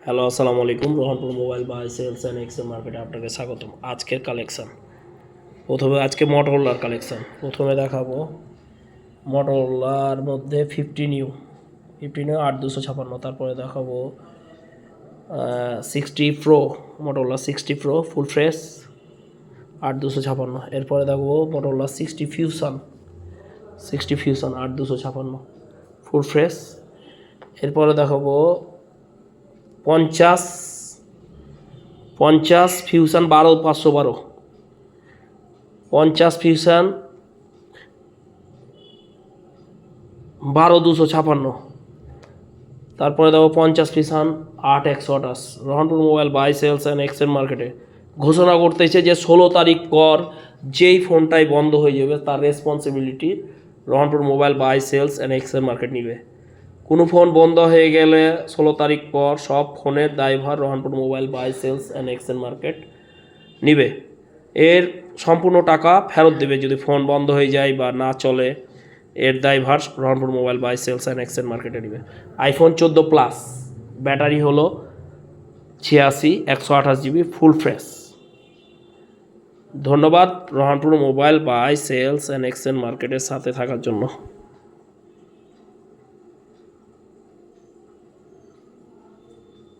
Hello, আসসালামু আলাইকুম। Rohanpur mobile buy sales and exchange মার্কেটে আপনাকে স্বাগতম। আজকের কালেকশান, প্রথমে আজকে মটোরোলার কালেকশান প্রথমে দেখাবো। মটোরোলার মধ্যে 15U 8256। তারপরে দেখাবো 60 pro, Motorola 60 pro full fresh 8256। এরপরে দেখাবো মটোরোলা 60 ফিউশন 8256 ফুল ফ্রেশ। এরপরে দেখাবো 50 ফিউশন 12512, 50 ফিউশন 12256। তারপরে দেখো 50 fusion 8128। Rohanpur mobile buy sales and exchange মার্কেটে ঘোষণা করতেছে যে 16 তারিখ পর যেই ফোনটাই বন্ধ হয়ে যাবে তার responsibility Rohanpur mobile buy sales and exchange market নিবে। কোনো ফোন বন্ধ হয়ে গেলে 16 তারিখ পর সব ফোনের দায়ভার Rohanpur mobile buy sales and exchange market নিবে। এর সম্পূর্ণ টাকা ফেরত দেবে যদি ফোন বন্ধ হয়ে যায় বা না চলে। এর দায়ভার Rohanpur mobile buy sales and exchange মার্কেটে নিবে। আইফোন 14 প্লাস, ব্যাটারি হলো 86, 128 GB ফুল ফ্রেশ। ধন্যবাদ Rahanpur mobile buy sales and exchange মার্কেটের সাথে থাকার জন্য।